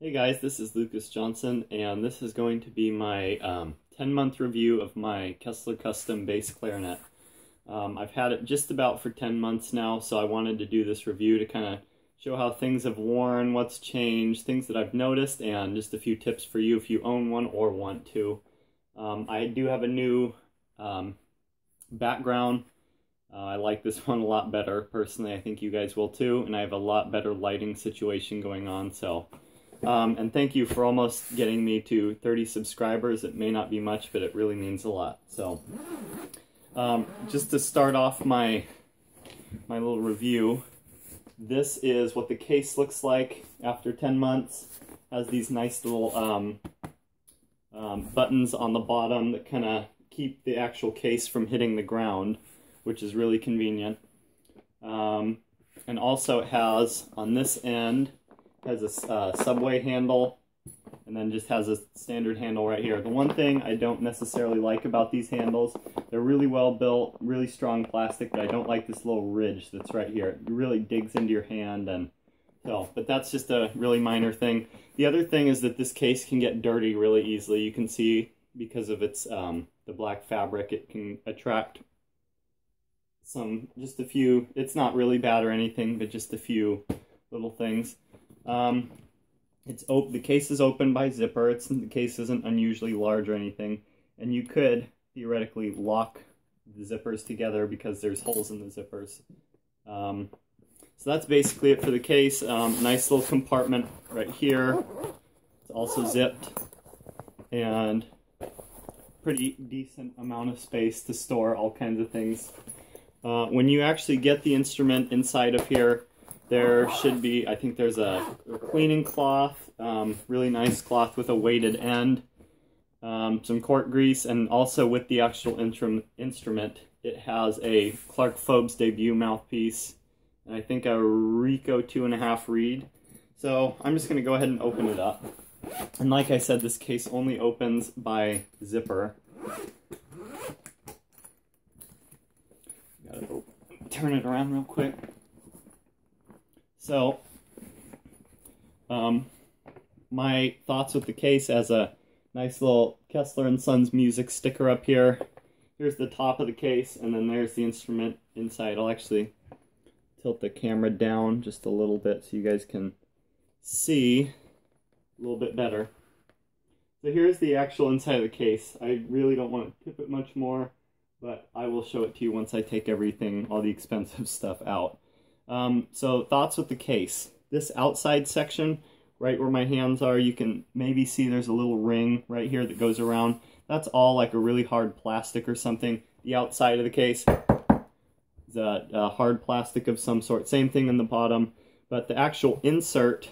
Hey guys, this is Lucas Johnson, and this is going to be my 10-month review of my Kessler Custom Bass Clarinet. I've had it just about for 10 months now, so I wanted to do this review to kind of show how things have worn, what's changed, things that I've noticed, and just a few tips for you if you own one or want to. I do have a new background. I like this one a lot better, personally. I think you guys will too, and I have a lot better lighting situation going on, so... and thank you for almost getting me to 30 subscribers. It may not be much, but it really means a lot. So, just to start off my little review, this is what the case looks like after 10 months. It has these nice little buttons on the bottom that kind of keep the actual case from hitting the ground, which is really convenient. And also it has, on this end, has a subway handle, and then just has a standard handle right here. The one thing I don't necessarily like about these handles, they're really well built, really strong plastic, but I don't like this little ridge that's right here. It really digs into your hand, and so, but that's just a really minor thing. The other thing is that this case can get dirty really easily. You can see because of its the black fabric, it can attract just a few, it's not really bad or anything, but just a few little things. The case is open by zipper. The case isn't unusually large or anything, and you could theoretically lock the zippers together because there's holes in the zippers. So that's basically it for the case. Nice little compartment right here. It's also zipped, and pretty decent amount of space to store all kinds of things. When you actually get the instrument inside of here, there should be, I think there's a cleaning cloth, really nice cloth with a weighted end, some cork grease, and also with the actual instrument, it has a Clark Phobes debut mouthpiece, and I think a Rico 2.5 reed. So I'm just going to go ahead and open it up. And like I said, this case only opens by zipper. Gotta turn it around real quick. So, my thoughts with the case as a nice little Kessler & Sons music sticker up here. Here's the top of the case, and then there's the instrument inside. I'll actually tilt the camera down just a little bit so you guys can see a little bit better. So here's the actual inside of the case. I really don't want to tip it much more, but I will show it to you once I take everything, all the expensive stuff out. So thoughts with the case. This outside section, right where my hands are, you can maybe see there's a little ring right here that goes around. That's all like a really hard plastic or something. The outside of the case is a hard plastic of some sort. Same thing in the bottom. But the actual insert,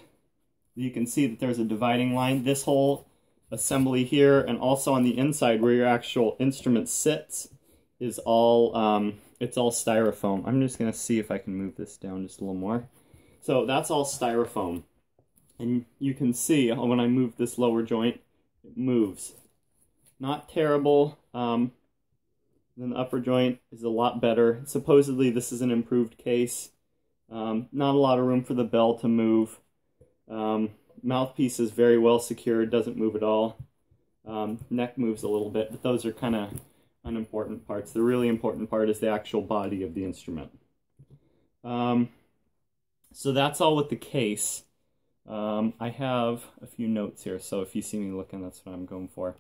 you can see that there's a dividing line. This whole assembly here, and also on the inside where your actual instrument sits, is all it's all styrofoam. I'm just going to see if I can move this down just a little more. So that's all styrofoam. And you can see when I move this lower joint, it moves. Not terrible. Then the upper joint is a lot better. Supposedly this is an improved case. Not a lot of room for the bell to move. Mouthpiece is very well secured, doesn't move at all. Neck moves a little bit, but those are kind of unimportant parts. The really important part is the actual body of the instrument. So that's all with the case. I have a few notes here, so if you see me looking, that's what I'm going for.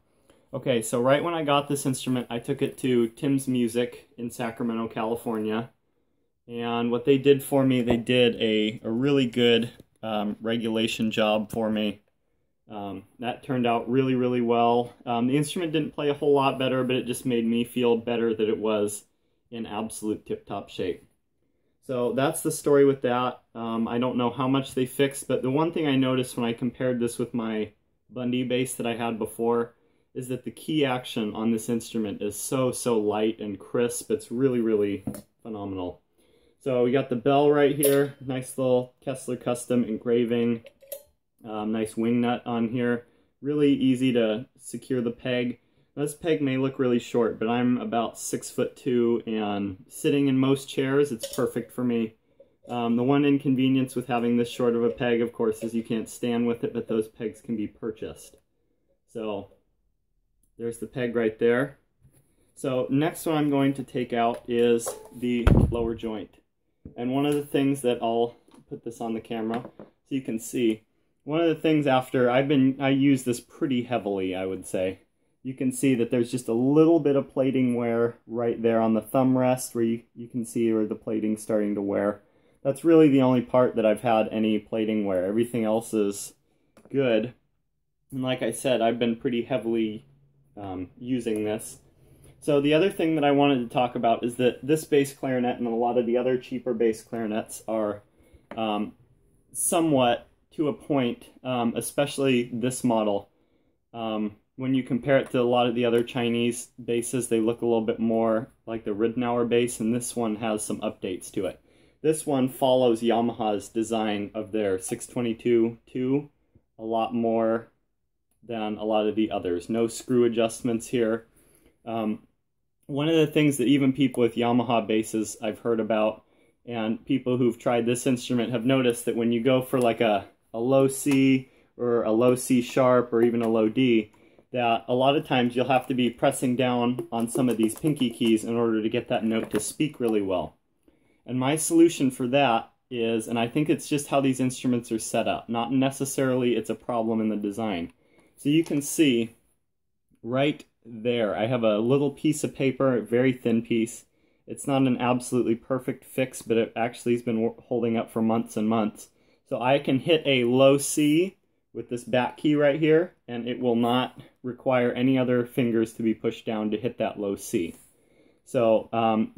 Okay, so right when I got this instrument, I took it to Tim's Music in Sacramento, California. And what they did for me, they did a really good regulation job for me. That turned out really, really well. The instrument didn't play a whole lot better, but it just made me feel better that it was in absolute tip-top shape. So that's the story with that. I don't know how much they fixed, but the one thing I noticed when I compared this with my Bundy bass that I had before is that the key action on this instrument is so light and crisp. It's really, really phenomenal. So we got the bell right here, nice little Kessler custom engraving. Nice wing nut on here. Really easy to secure the peg. Now, this peg may look really short, but I'm about 6'2", and sitting in most chairs, it's perfect for me. The one inconvenience with having this short of a peg, of course, is you can't stand with it, but those pegs can be purchased. So there's the peg right there. So next one I'm going to take out is the lower joint. And one of the things that I'll put this on the camera so you can see, one of the things after I use this pretty heavily, I would say. You can see that there's just a little bit of plating wear right there on the thumb rest where you can see where the plating's starting to wear. That's really the only part that I've had any plating wear. Everything else is good. And like I said, I've been pretty heavily using this. So the other thing that I wanted to talk about is that this bass clarinet and a lot of the other cheaper bass clarinets are somewhat to a point, especially this model. When you compare it to a lot of the other Chinese basses, they look a little bit more like the Ridenour bass, and this one has some updates to it. This one follows Yamaha's design of their 622-2 a lot more than a lot of the others. No screw adjustments here. One of the things that even people with Yamaha basses I've heard about, and people who've tried this instrument have noticed that when you go for like a low C or a low C sharp or even a low D, that a lot of times you'll have to be pressing down on some of these pinky keys in order to get that note to speak really well. And my solution for that is, and I think it's just how these instruments are set up, not necessarily it's a problem in the design. So you can see right there, I have a little piece of paper, a very thin piece. It's not an absolutely perfect fix, but it actually has been holding up for months and months. So I can hit a low C with this back key right here, and it will not require any other fingers to be pushed down to hit that low C. So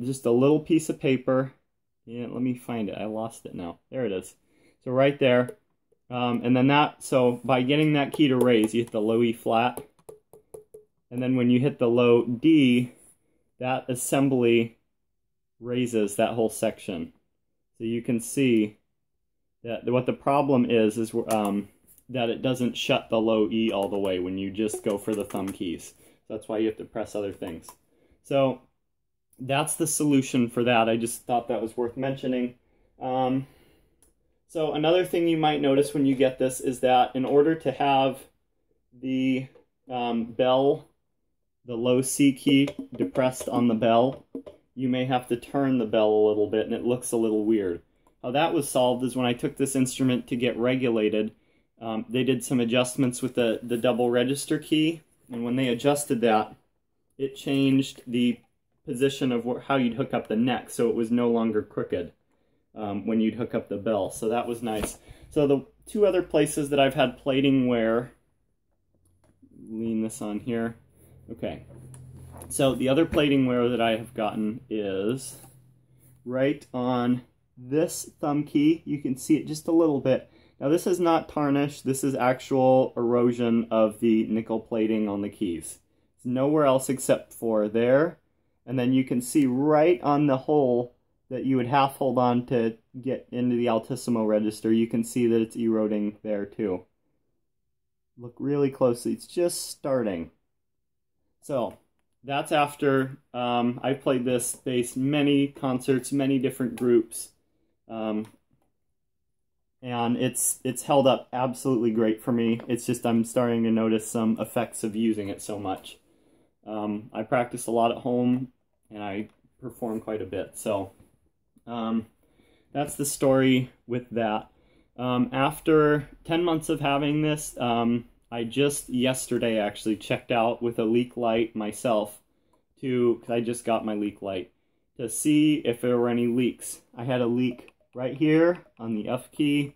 just a little piece of paper. Yeah, let me find it. I lost it now. There it is. So right there. And then so by getting that key to raise, you hit the low E flat. And then when you hit the low D, that assembly raises that whole section. So you can see that what the problem is that it doesn't shut the low E all the way when you just go for the thumb keys. So that's why you have to press other things. So that's the solution for that. I just thought that was worth mentioning. So another thing you might notice when you get this is that in order to have the bell, the low C key depressed on the bell, you may have to turn the bell a little bit and it looks a little weird. How that was solved is when I took this instrument to get regulated, they did some adjustments with the double register key, and when they adjusted that, it changed the position of how you'd hook up the neck, so it was no longer crooked when you'd hook up the bell, so that was nice. So the two other places that I've had plating wear, lean this on here, okay. So the other plating wear that I have gotten is right on this thumb key. You can see it just a little bit. Now this is not tarnish, this is actual erosion of the nickel plating on the keys. It's nowhere else except for there, and then you can see right on the hole that you would half hold on to get into the altissimo register, you can see that it's eroding there too. Look really closely, it's just starting. So that's after I've played this bass many concerts, many different groups. And it's held up absolutely great for me. It's just I'm starting to notice some effects of using it so much. I practice a lot at home, and I perform quite a bit. So that's the story with that. After 10 months of having this, I just yesterday actually checked out with a leak light myself because I just got my leak light to see if there were any leaks. I had a leak right here on the F key.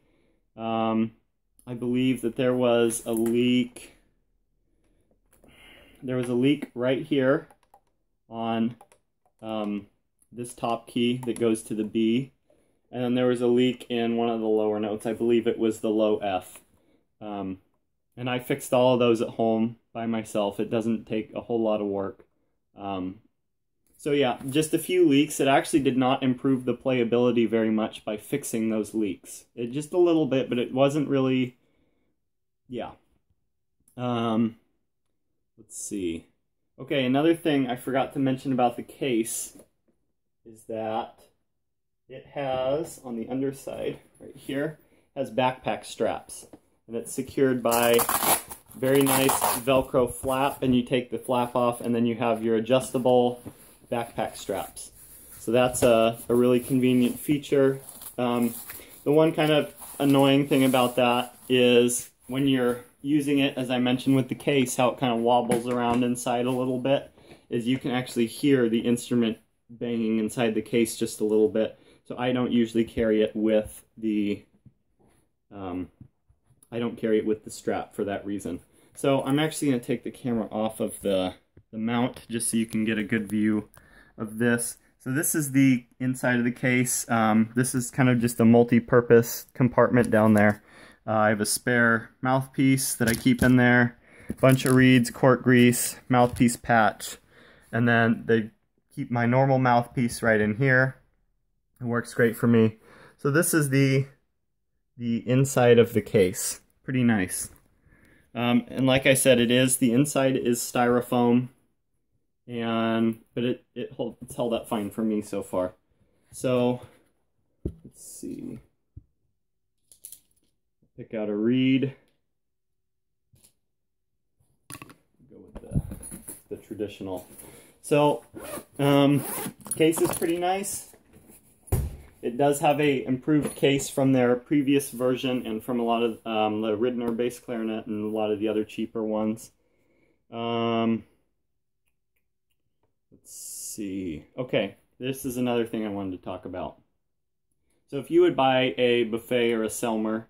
I believe that there was a leak. There was a leak right here on this top key that goes to the B. And then there was a leak in one of the lower notes. I believe it was the low F. And I fixed all of those at home by myself. It doesn't take a whole lot of work. So yeah, just a few leaks. It actually did not improve the playability very much by fixing those leaks. It just a little bit, but it wasn't really, yeah. Let's see. Okay, another thing I forgot to mention about the case is that it has, on the underside right here, has backpack straps. And it's secured by very nice Velcro flap, and you take the flap off and then you have your adjustable backpack straps. So that's a really convenient feature. The one kind of annoying thing about that is when you're using it, as I mentioned with the case, how it kind of wobbles around inside a little bit, is you can actually hear the instrument banging inside the case just a little bit. So I don't usually carry it with the strap for that reason. So I'm actually going to take the camera off of the mount just so you can get a good view of this. So this is the inside of the case. This is kind of just a multi-purpose compartment down there. I have a spare mouthpiece that I keep in there, a bunch of reeds, Cork Grease, mouthpiece patch, and then they keep my normal mouthpiece right in here. It works great for me. So this is the inside of the case. Pretty nice. And like I said, the inside is styrofoam, but it's held up fine for me so far. So let's see. Pick out a reed. Go with the traditional. So case is pretty nice. It does have a improved case from their previous version and from a lot of the Ridner bass clarinet and a lot of the other cheaper ones. Let's see. Okay, this is another thing I wanted to talk about. So if you would buy a Buffet or a Selmer,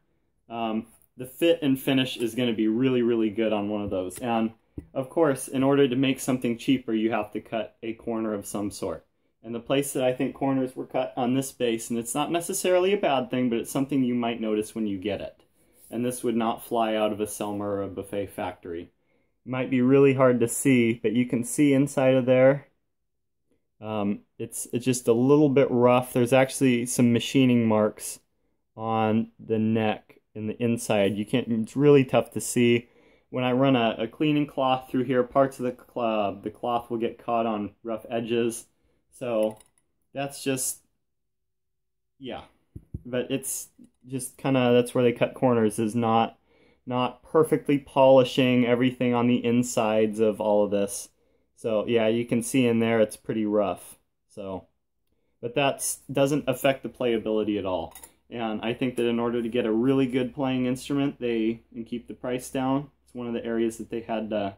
the fit and finish is going to be really, really good on one of those. And of course, in order to make something cheaper, you have to cut a corner of some sort. And the place that I think corners were cut on this bass, and it's not necessarily a bad thing, but it's something you might notice when you get it. And this would not fly out of a Selmer or a Buffet factory. It might be really hard to see, but you can see inside of there. It's just a little bit rough. There's actually some machining marks on the neck and the inside. It's really tough to see. When I run a cleaning cloth through here, parts of the cloth will get caught on rough edges. So that's just, yeah. But it's just kind of, that's where they cut corners, is not perfectly polishing everything on the insides of all of this. So yeah, you can see in there it's pretty rough. So, but that doesn't affect the playability at all. And I think that in order to get a really good playing instrument, and keep the price down, it's one of the areas that they had to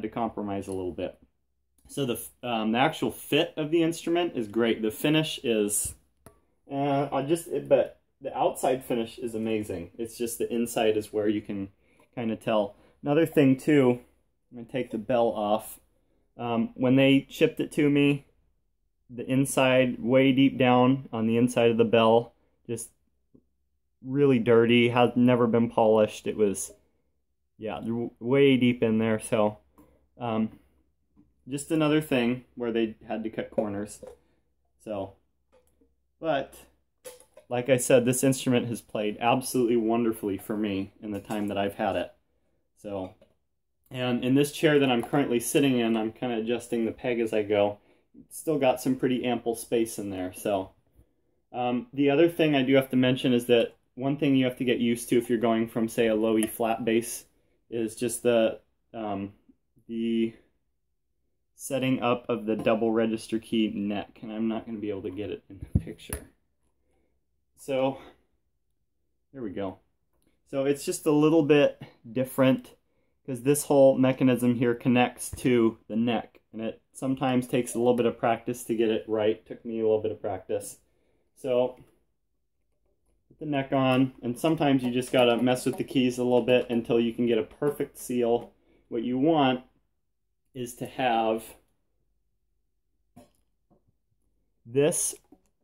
compromise a little bit. So the actual fit of the instrument is great. The finish is, but the outside finish is amazing. It's just the inside is where you can kind of tell. Another thing too, I'm going to take the bell off. When they shipped it to me, the inside, way deep down on the inside of the bell, just really dirty, has never been polished. It was, yeah, way deep in there. So just another thing where they had to cut corners. So, but like I said, this instrument has played absolutely wonderfully for me in the time that I've had it. So, and in this chair that I'm currently sitting in, I'm kind of adjusting the peg as I go. It's still got some pretty ample space in there. So the other thing I do have to mention is that one thing you have to get used to if you're going from, say, a low E flat bass is just the setting up of the double register key neck, and I'm not going to be able to get it in the picture. So there we go. So it's just a little bit different because this whole mechanism here connects to the neck, and it sometimes takes a little bit of practice to get it right. Took me a little bit of practice. So put the neck on, and sometimes you just gotta mess with the keys a little bit until you can get a perfect seal. What you want is to have this,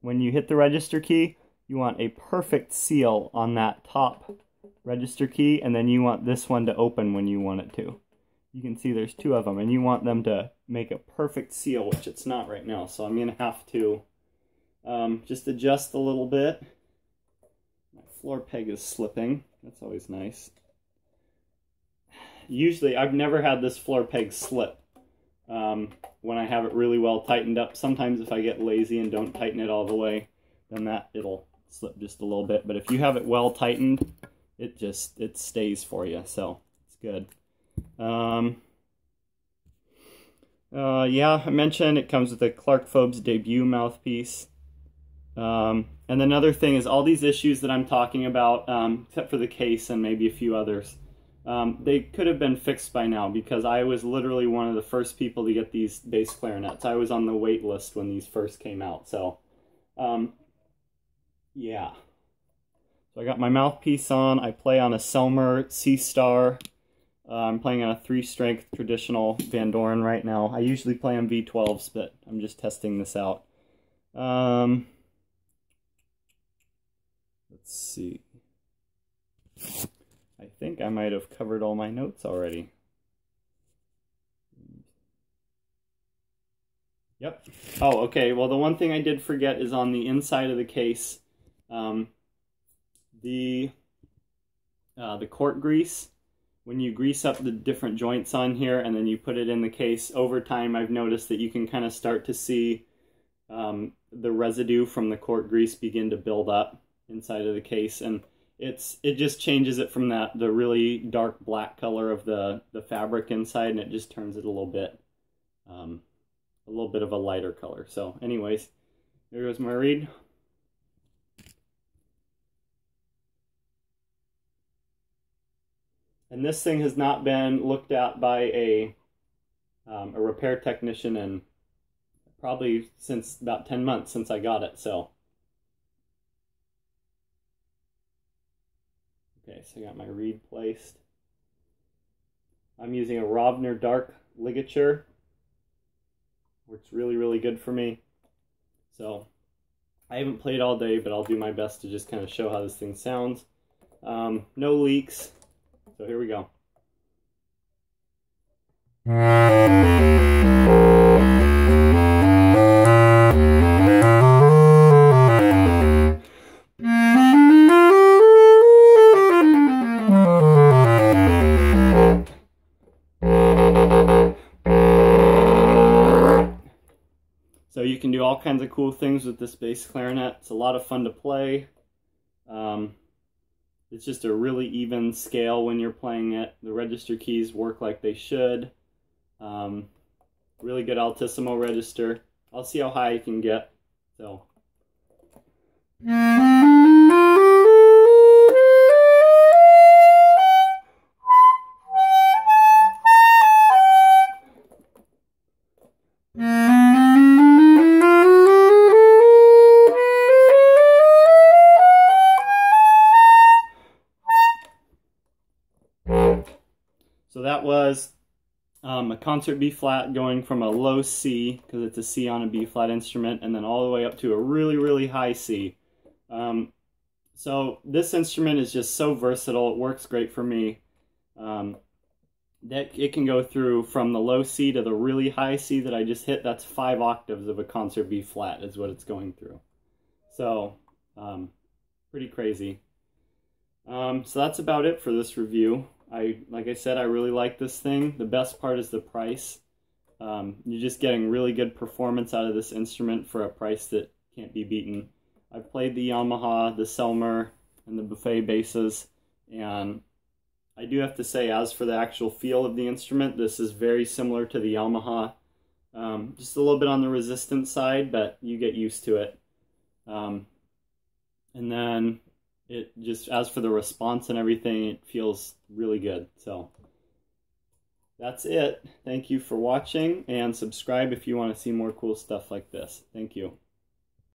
when you hit the register key, you want a perfect seal on that top register key, and then you want this one to open when you want it to. You can see there's two of them, and you want them to make a perfect seal, which it's not right now. So I'm going to have to just adjust a little bit. My floor peg is slipping. That's always nice. Usually, I've never had this floor peg slip when I have it really well tightened up. Sometimes if I get lazy and don't tighten it all the way, then it'll slip just a little bit. But if you have it well tightened, it stays for you, so it's good. Yeah, I mentioned it comes with a Clark Phobes debut mouthpiece. And another thing is all these issues that I'm talking about, except for the case and maybe a few others, they could have been fixed by now, because I was literally one of the first people to get these bass clarinets. I was on the wait list when these first came out, so yeah. So I got my mouthpiece on. I play on a Selmer C-Star. I'm playing on a 3-strength traditional Van Doren right now. I usually play on V12s, but I'm just testing this out. Let's see. I think I might have covered all my notes already. Yep. Oh, okay. Well, the one thing I did forget is on the inside of the case, the Cork Grease. When you grease up the different joints on here and then you put it in the case, over time I've noticed that you can kind of start to see the residue from the Cork Grease begin to build up inside of the case, and it just changes it from the really dark black color of the fabric inside, and it just turns it a little bit of a lighter color. So anyways, there goes my reed. And this thing has not been looked at by a repair technician in probably since about 10 months since I got it, so. Okay, so I got my reed placed. I'm using a Rovner dark ligature. Works really, really good for me. So, I haven't played all day, but I'll do my best to just kind of show how this thing sounds. No leaks. So here we go. So you can do all kinds of cool things with this bass clarinet. It's a lot of fun to play. It's just a really even scale when you're playing it. The register keys work like they should. Really good altissimo register. I'll see how high I can get. So. So that was a concert B flat going from a low C, because it's a C on a B flat instrument, and then all the way up to a really, really high C. So this instrument is just so versatile. It works great for me. That it can go through from the low C to the really high C that I just hit. That's 5 octaves of a concert B flat is what it's going through. So pretty crazy. So that's about it for this review. Like I said, I really like this thing. The best part is the price. You're just getting really good performance out of this instrument for a price that can't be beaten. I've played the Yamaha, the Selmer, and the Buffet basses, and I do have to say, as for the actual feel of the instrument, this is very similar to the Yamaha. Just a little bit on the resistant side, but you get used to it. And then it just, as for the response and everything, it feels really good. So that's it. Thank you for watching, and subscribe if you want to see more cool stuff like this. Thank you.